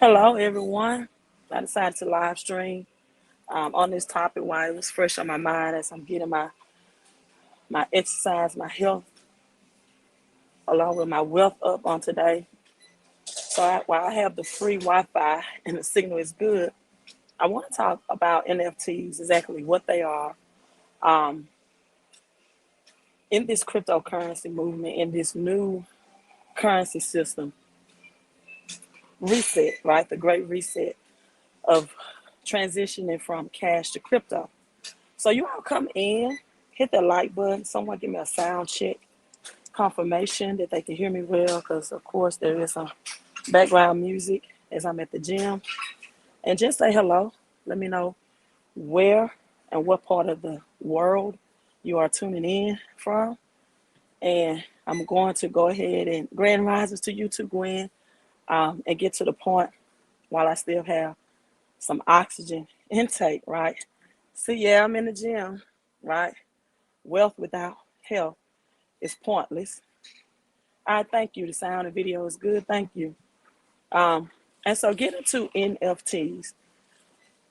Hello, everyone. I decided to live stream on this topic while it was fresh on my mind as I'm getting my exercise, my health, along with my wealth up on today. While I have the free Wi-Fi and the signal is good, I want to talk about NFTs, exactly what they are um, in this cryptocurrency movement, in this new currency system reset, right? The great reset of transitioning from cash to crypto. So you all come in, hit the like button. Someone give me a sound check, confirmation that they can hear me well, because of course there is some background music as I'm at the gym. And just say hello. Let me know where and what part of the world you are tuning in from. And I'm going to go ahead and grand rises to you too, Gwen, and get to the point while I still have some oxygen intake, right? See, yeah, I'm in the gym, right? Wealth without health is pointless. I thank you. The sound and video is good. Thank you. Um, and so get into NFTs,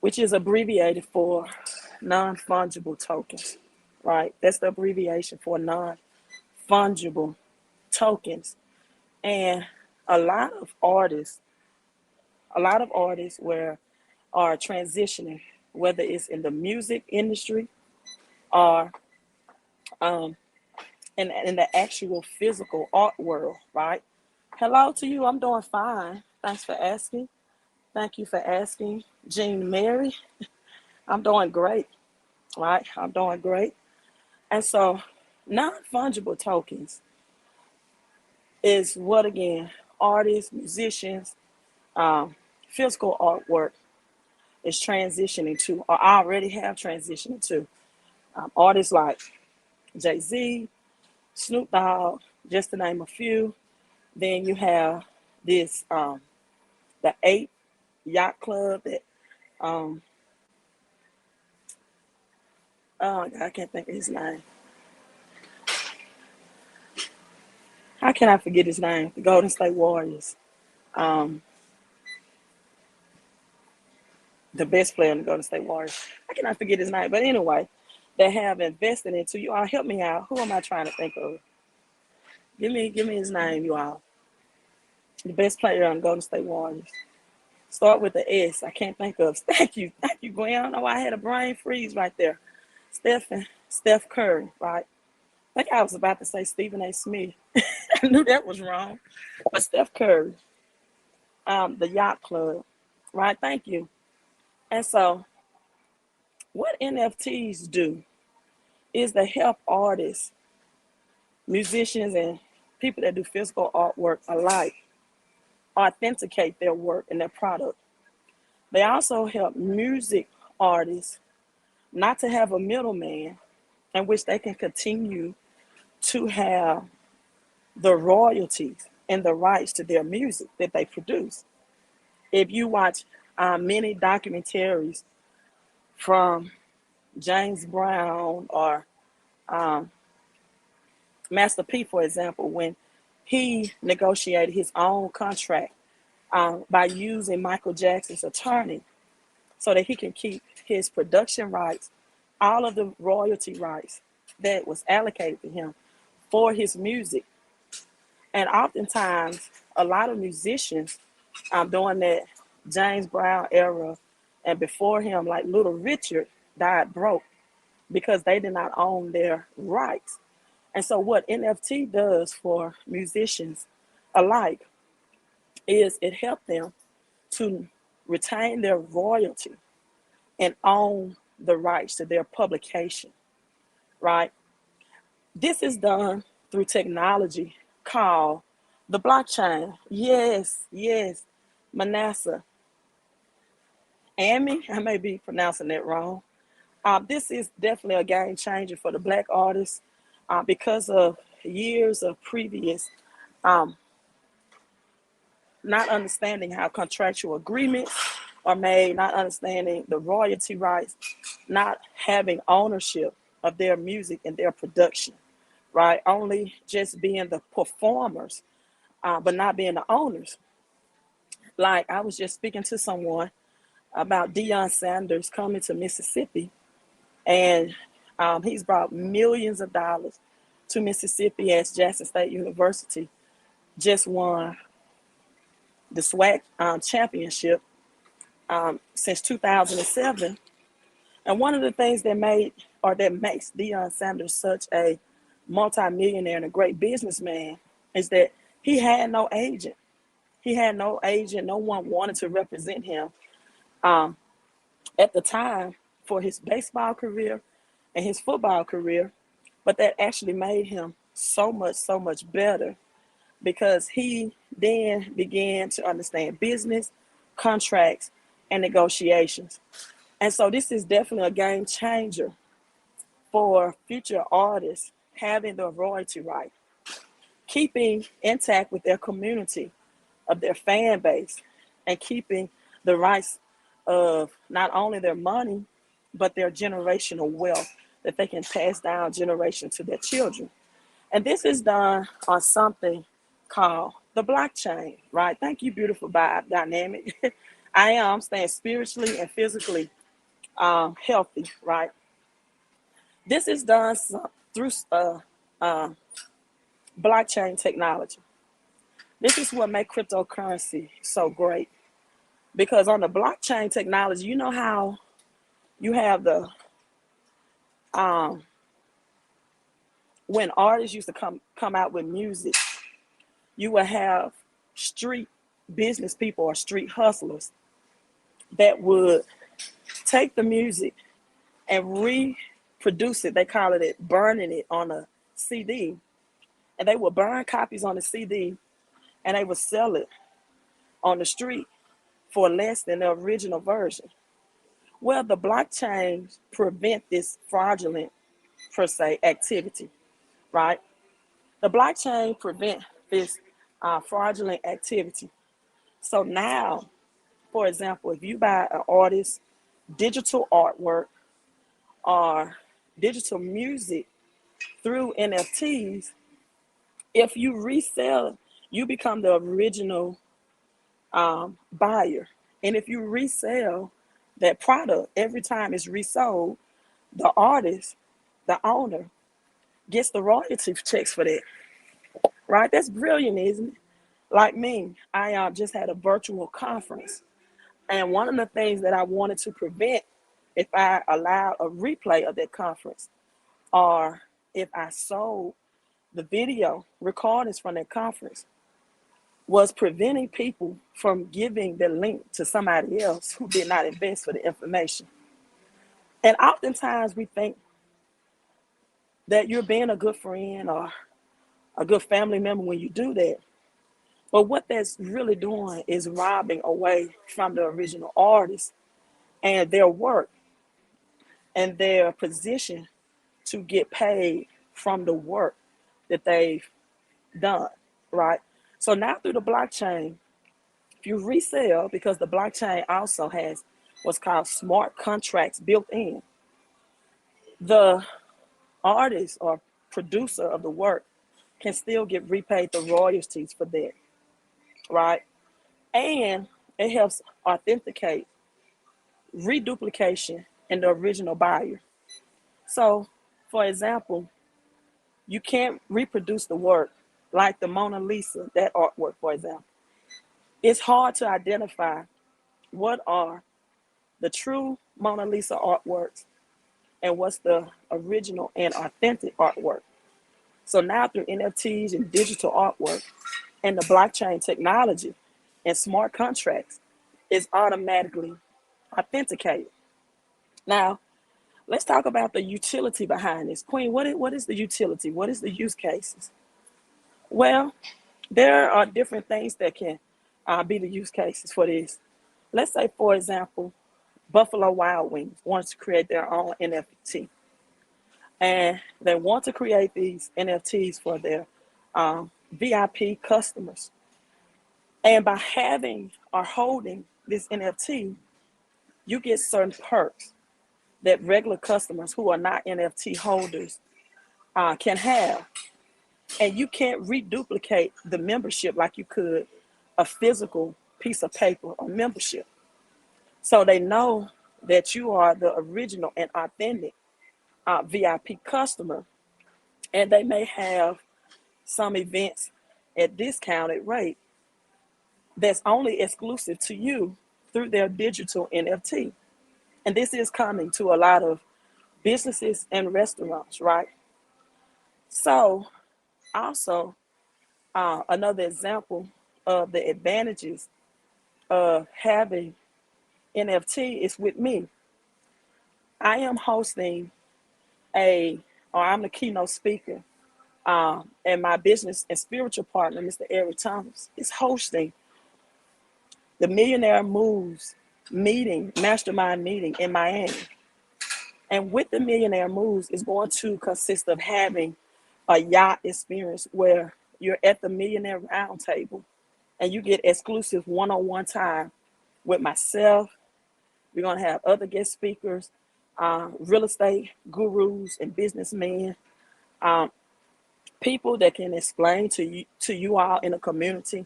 which is abbreviated for non-fungible tokens, right? That's the abbreviation for non-fungible tokens. And a lot of artists, where are transitioning, whether it's in the music industry or um, in the actual physical art world, right? Hello to you. I'm doing fine. Thanks for asking. Thank you for asking, Jean Mary. I'm doing great, right? I'm doing great. And so, non fungible tokens is what again? Artists, musicians, um, physical artwork is transitioning to, or already have transitioned to. Artists like Jay-Z, Snoop Dogg, just to name a few. Then you have this, the Eight Yacht Club that, um, oh God, I can't think of his name. How can I forget his name? The Golden State Warriors. Um, the best player in the Golden State Warriors. I cannot forget his name. But anyway, they have invested into you all. Help me out. Who am I trying to think of? Give me his name, you all. The best player on the Golden State Warriors. Start with the S. I can't think of. Thank you, Gwen. I don't know why I had a brain freeze right there. Steph Curry, right? I think I was about to say Stephen A. Smith. I knew that was wrong. But Steph Curry, the Yacht Club, right? Thank you. And so, what NFTs do is they help artists, musicians, and people that do physical artwork alike authenticate their work and their product. They also help music artists not to have a middleman in which they can continue to have the royalties and the rights to their music that they produce. If you watch many documentaries from James Brown or um, Master P, for example, when he negotiated his own contract by using Michael Jackson's attorney so that he can keep his production rights, all of the royalty rights that was allocated to him for his music. And oftentimes, a lot of musicians during that James Brown era and before him, like Little Richard, died broke because they did not own their rights. And so, what NFT does for musicians alike is it helped them to retain their royalty and own the rights to their publication, right? This is done through technology called the blockchain. Yes, yes, Manasseh. Amy, I may be pronouncing that wrong. This is definitely a game changer for the Black artists because of years of previous um, not understanding how contractual agreements are made, not understanding the royalty rights, not having ownership of their music and their production, right? Only just being the performers, but not being the owners. Like I was just speaking to someone about Deion Sanders coming to Mississippi, and he's brought millions of dollars to Mississippi as Jackson State University just won the SWAC championship since 2007. And one of the things that makes Deion Sanders such a multimillionaire and a great businessman is that he had no agent. He had no agent. No one wanted to represent him um, at the time for his baseball career and his football career. But that actually made him so much better because he then began to understand business, contracts, and negotiations. And so this is definitely a game changer for future artists having the royalty right, keeping intact with their community, of their fan base, and keeping the rights of not only their money, but their generational wealth that they can pass down generation to their children. And this is done on something called the blockchain, right? Thank you, beautiful vibe dynamic. I am staying spiritually and physically healthy, right? This is done through uh, blockchain technology. This is what makes cryptocurrency so great because on the blockchain technology, you know how you have the um, when artists used to come out with music, you would have street business people or street hustlers that would take the music and reproduce it. They call it burning it on a CD, and they would burn copies on the CD and they would sell it on the street for less than the original version. Well, the blockchain prevent this fraudulent per se activity, right? The blockchain prevent this fraudulent activity. So now, for example, if you buy an artist digital artwork or digital music through NFTs, if you resell, you become the original buyer. And if you resell that product, every time it's resold, the artist, the owner, gets the royalty checks for that, right? That's brilliant, isn't it? Like me, I just had a virtual conference. And one of the things that I wanted to prevent if I allowed a replay of that conference or if I sold the video recordings from that conference was preventing people from giving the link to somebody else who did not invest for the information. And oftentimes we think that you're being a good friend or a good family member when you do that. But what that's really doing is robbing away from the original artist and their work and their position to get paid from the work that they've done, right? So now through the blockchain, if you resell, because the blockchain also has what's called smart contracts built in, the artist or producer of the work can still get repaid the royalties for that, right? And it helps authenticate reduplication in the original buyer. So, for example, you can't reproduce the work like the Mona Lisa, that artwork, for example. It's hard to identify what are the true Mona Lisa artworks and what's the original and authentic artwork. So now through NFTs and digital artwork and the blockchain technology and smart contracts, it's automatically authenticated. Now, let's talk about the utility behind this. Queen, what is the utility? What is the use cases? Well, there are different things that can be the use cases for this. Let's say, for example, Buffalo Wild Wings wants to create their own NFT. And they want to create these NFTs for their VIP customers. And by having or holding this NFT, you get certain perks that regular customers who are not NFT holders can have. And you can't reduplicate the membership like you could a physical piece of paper or membership. So they know that you are the original and authentic VIP customer. And they may have some events at discounted rate that's only exclusive to you through their digital NFT. And this is coming to a lot of businesses and restaurants, right? So, also, another example of the advantages of having NFT is with me. I am hosting I'm the keynote speaker, and my business and spiritual partner, Mr. Eric Thomas, is hosting the Millionaire Moves meeting, mastermind meeting in Miami. And with the Millionaire Moves is going to consist of having a yacht experience where you're at the Millionaire Round Table and you get exclusive one-on-one time with myself. We're going to have other guest speakers, real estate gurus and businessmen, um, people that can explain to you all in the community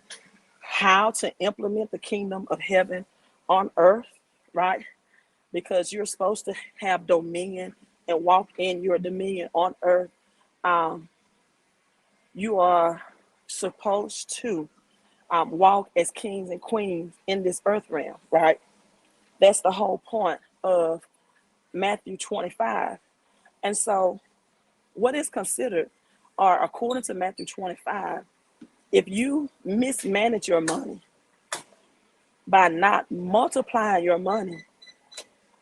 how to implement the kingdom of heaven on earth, right? Because you're supposed to have dominion and walk in your dominion on earth. Um, you are supposed to walk as kings and queens in this earth realm, right? That's the whole point of Matthew 25. And so, what is considered, or according to Matthew 25, if you mismanage your money by not multiplying your money,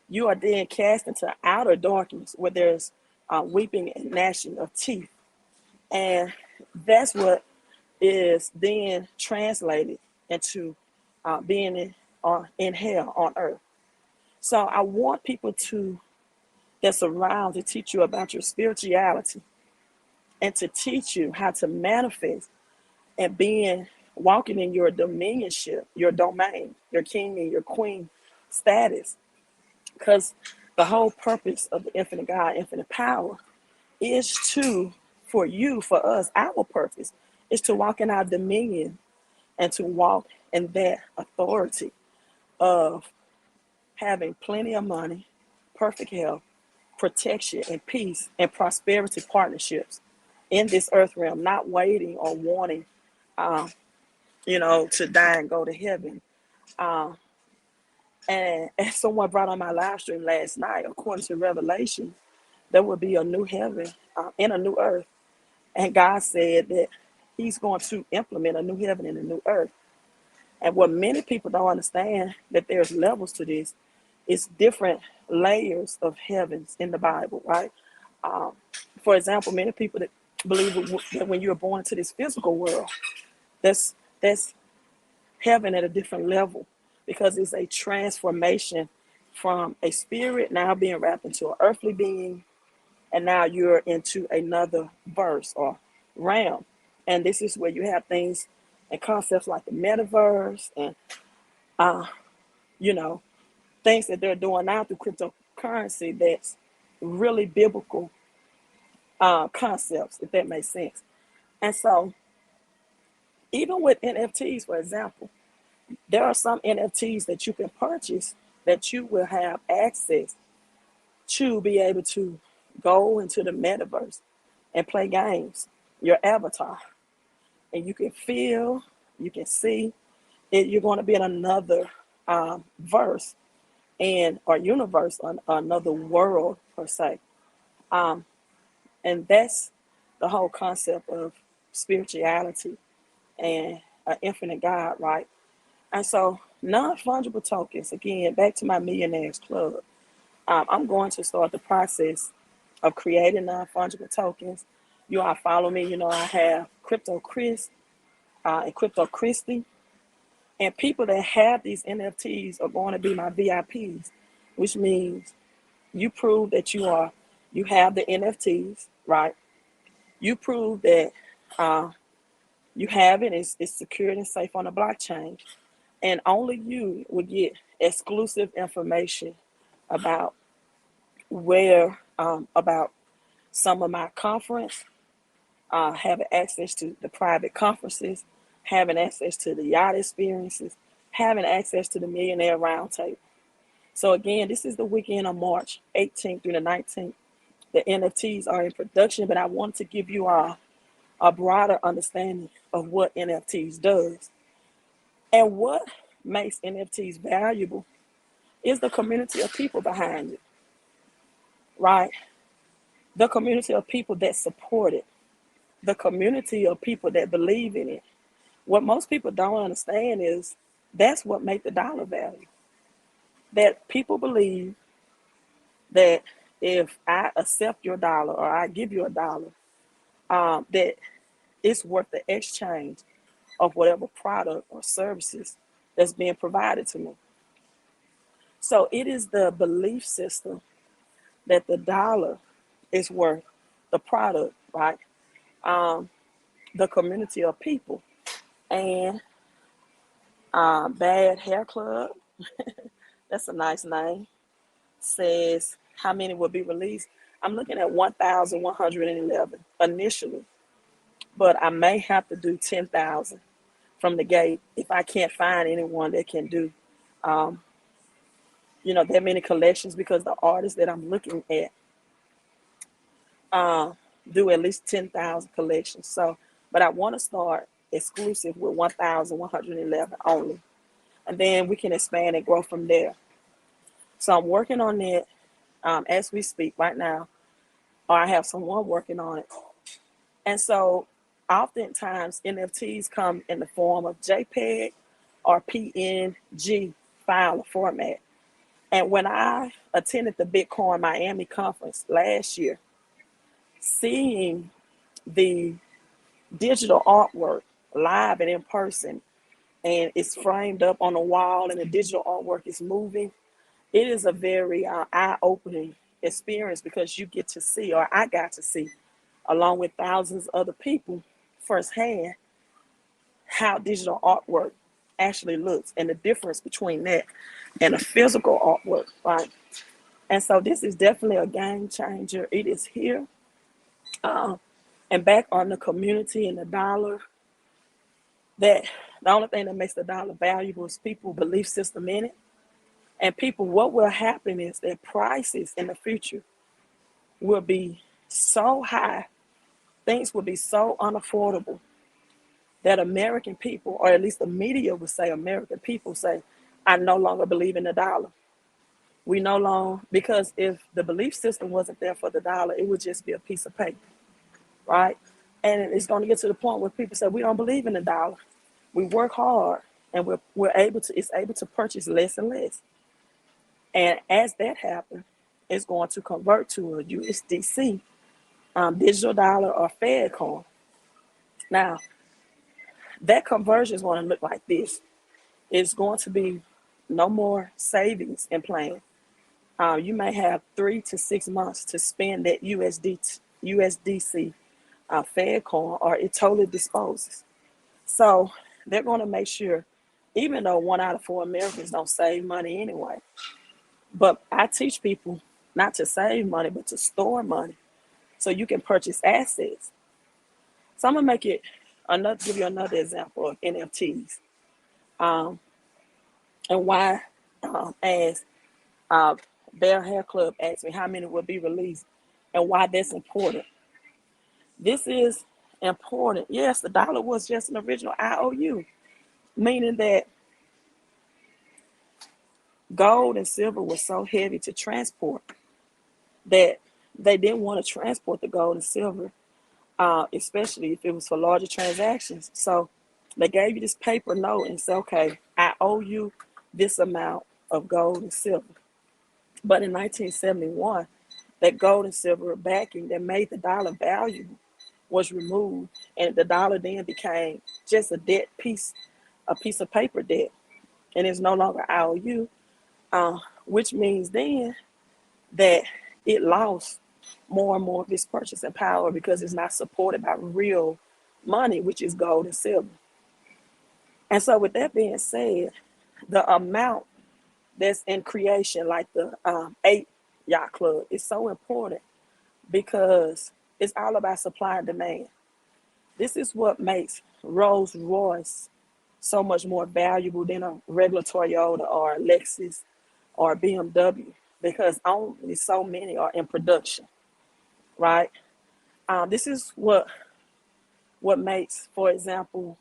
you are then cast into outer darkness where there's weeping and gnashing of teeth. And that's what is then translated into being in hell on earth. So I want people that's around to teach you about your spirituality and to teach you how to manifest and walking in your dominionship, your domain, your king and your queen status. Because the whole purpose of the infinite God, infinite power is for us, our purpose is to walk in our dominion and to walk in that authority of having plenty of money, perfect health, protection and peace and prosperity partnerships in this earth realm, not waiting or wanting, um, to die and go to heaven. Um, and as someone brought on my live stream last night, according to Revelation, there will be a new heaven and a new earth. And God said that He's going to implement a new heaven and a new earth. And what many people don't understand, that there's levels to this. It's different layers of heavens in the Bible, right? Um, for example, many people that believe that when you're born into this physical world, that's heaven at a different level, because it's a transformation from a spirit now being wrapped into an earthly being, and now you're into another verse or realm. And this is where you have things and concepts like the metaverse and uh, you know, things that they're doing now through cryptocurrency that's really biblical concepts, if that makes sense. And so, even with NFTs, for example, there are some NFTs that you can purchase that you will have access to be able to go into the metaverse and play games, your avatar. And you can feel, you can see it, you're going to be in another verse and or universe, on another world per se. Um, and that's the whole concept of spirituality and an infinite God, right? And so non-fungible tokens, again, back to my Millionaires Club, I'm going to start the process of creating non-fungible tokens. You all follow me, I have Crypto Chris and Crypto Christy. And people that have these NFTs are going to be my VIPs, which means you prove that you have the NFTs, right? You prove that you have it, it's secured and safe on the blockchain. And only you will get exclusive information about about some of my conference, having access to the private conferences, having access to the yacht experiences, having access to the Millionaire Roundtable. So again, this is the weekend of March 18th through the 19th. The NFTs are in production, but I want to give you a broader understanding of what NFTs does. And what makes NFTs valuable is the community of people behind it, right? The community of people that support it, the community of people that believe in it. What most people don't understand is that's what makes the dollar value. That people believe that if I accept your dollar or I give you a dollar, that it's worth the exchange of whatever product or services that's being provided to me. So it is the belief system that the dollar is worth the product, right? The community of people. And Bad Hair Club, that's a nice name, says how many will be released. I'm looking at 1,111 initially, but I may have to do 10,000 from the gate if I can't find anyone that can do, that many collections, because the artists that I'm looking at do at least 10,000 collections. So, but I want to start exclusive with 1,111 only, and then we can expand and grow from there. So I'm working on that as we speak right now, or I have someone working on it. And so oftentimes NFTs come in the form of JPEG or PNG file format. And when I attended the Bitcoin Miami conference last year, seeing the digital artwork live and in person, and it's framed up on the wall and the digital artwork is moving, it is a very eye-opening experience, because you get to see, or I got to see, along with thousands of other people firsthand, how digital artwork actually looks and the difference between that and a physical artwork, right? And so this is definitely a game changer. It is here. And back on the community and the dollar, that the only thing that makes the dollar valuable is people belief system in it. And people, what will happen is that prices in the future will be so high, things will be so unaffordable, that American people, or at least the media would say, American people say, I no longer believe in the dollar. We no longer, because if the belief system wasn't there for the dollar, it would just be a piece of paper, right? And it's going to get to the point where people say, we don't believe in the dollar. We work hard, and we're able to, it's able to purchase less and less. And as that happens, it's going to convert to a USDC, digital dollar, or Fed coin. Now, that conversion is going to look like this. It's going to be no more savings and plan. You may have 3 to 6 months to spend that USDC Fed coin, or it totally disposes. So they're going to make sure, even though 1 out of 4 Americans don't save money anyway, but I teach people not to save money, but to store money so you can purchase assets. So I'm gonna give you another example of NFTs, and why, as Bear Hair Club asked me how many will be released and why that's important. This is important. Yes, the dollar was just an original IOU, meaning that gold and silver was so heavy to transport that they didn't want to transport the gold and silver, especially if it was for larger transactions. So they gave you this paper note and said, okay, I owe you this amount of gold and silver. But in 1971, that gold and silver backing that made the dollar valuable was removed, and the dollar then became just a piece of paper debt, and it's no longer IOU, which means then that it lost more and more of its purchasing power because it's not supported by real money, which is gold and silver. And so with that being said, the amount that's in creation, like the 8 Yacht Club, is so important because it's all about supply and demand. This is what makes Rolls Royce so much more valuable than a regular Toyota or a Lexus or a BMW, because only so many are in production, right? This is what makes, for example,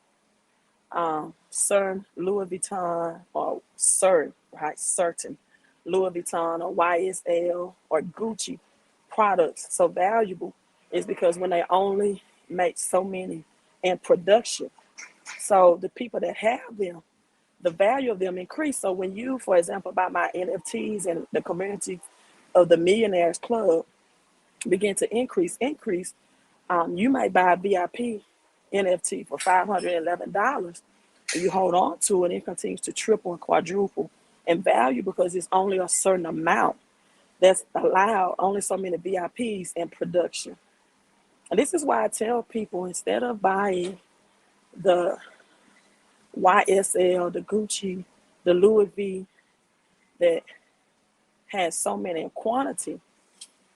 certain Louis Vuitton or certain, right, certain Louis Vuitton or YSL or Gucci products so valuable, is because when they only make so many in production, so the people that have them, the value of them increase. So when you, for example, buy my NFTs and the community of the Millionaires Club begin to increase, you might buy a VIP NFT for $511. And you hold on to it, and it continues to triple and quadruple in value because it's only a certain amount that's allowed, only so many VIPs in production. And this is why I tell people, instead of buying the YSL, the Gucci, the Louis V that has so many in quantity,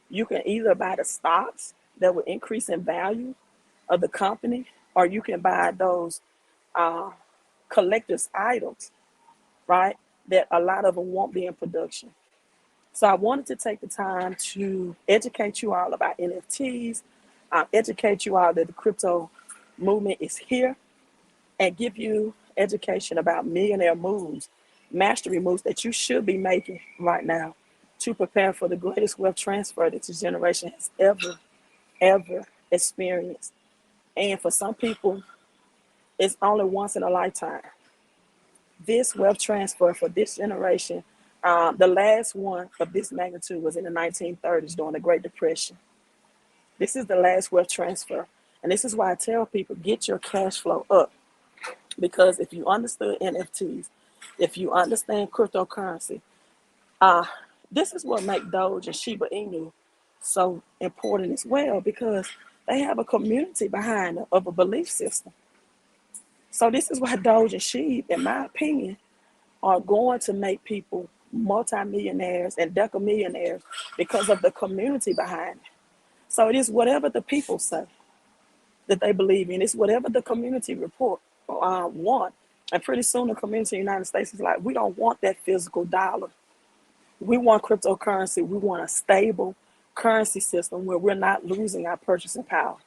you can either buy the stocks that will increase in value of the company, or you can buy those uh, collector's items, right? That a lot of them won't be in production. So I wanted to take the time to educate you all about NFTs, educate you all that the crypto movement is here, and give you education about millionaire moves, mastery moves that you should be making right now to prepare for the greatest wealth transfer that this generation has ever experienced. And for some people, it's only once in a lifetime. This wealth transfer for this generation, the last one of this magnitude was in the 1930s during the Great Depression. This is the last wealth transfer. And this is why I tell people, get your cash flow up. Because if you understood NFTs, if you understand cryptocurrency, uh, this is what makes Doge and Shiba Inu so important as well, because they have a community behind them of a belief system. So this is why Doge and Shiba, in my opinion, are going to make people multimillionaires and decamillionaires because of the community behind it. So it is whatever the people say that they believe in. It's whatever the community report want. And pretty soon the community in the United States is like, we don't want that physical dollar. We want cryptocurrency. We want a stable currency system where we're not losing our purchasing power.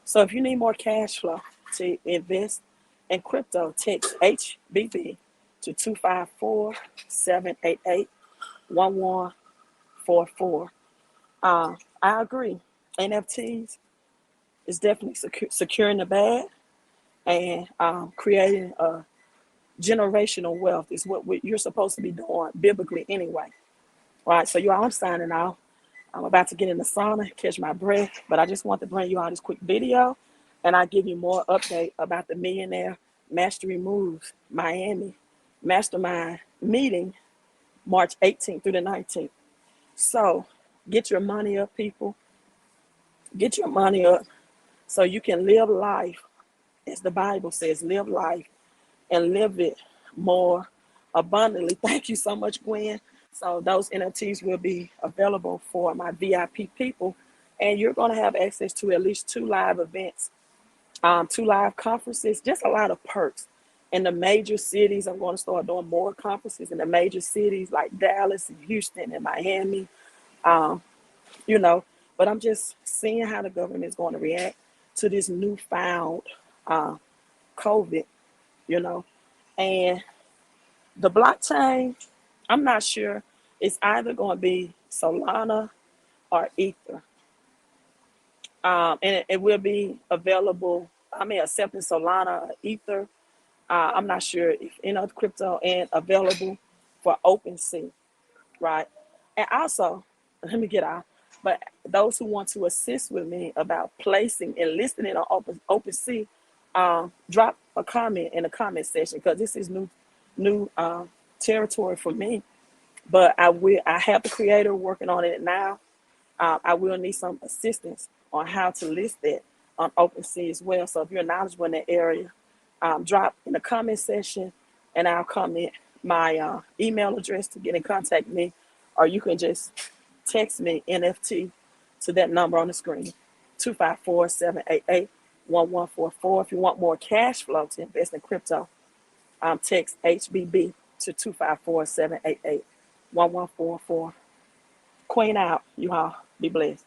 So if you need more cash flow to invest in crypto, text HBB to 254-788-1144. I agree. NFTs is definitely securing the bag, and creating a generational wealth is what you're supposed to be doing biblically anyway. Right? So you all, I'm signing off. I'm about to get in the sauna, catch my breath, but I just want to bring you all this quick video, and I'll give you more update about the Millionaire Mastery Moves Miami Mastermind meeting March 18th through the 19th. So get your money up, people. Get your money up so you can live life, as the Bible says, live life and live it more abundantly. Thank you so much, Gwen. So those NFTs will be available for my VIP people, and you're going to have access to at least 2 live events, 2 live conferences, just a lot of perks. In the major cities, I'm going to start doing more conferences in the major cities like Dallas and Houston and Miami, um, you know, but I'm just seeing how the government is going to react to this newfound uh, COVID, you know, and the blockchain, I'm not sure. It's either going to be Solana or Ether. And it will be available, I mean, accepting Solana or Ether. I'm not sure if any other crypto and available for OpenSea, right? And also, let me get out. But those who want to assist with me about placing and listing it on OpenSea, drop a comment in the comment section, because this is new territory for me. But I have the creator working on it now. I will need some assistance on how to list that on OpenSea as well. So if you're knowledgeable in that area, drop in the comment section, and I'll comment my email address to get in contact with me, or you can just text me NFT to that number on the screen, 254-788-1144. If you want more cash flow to invest in crypto, Text HBB to 254-788-1144. Queen out, you all. Be blessed.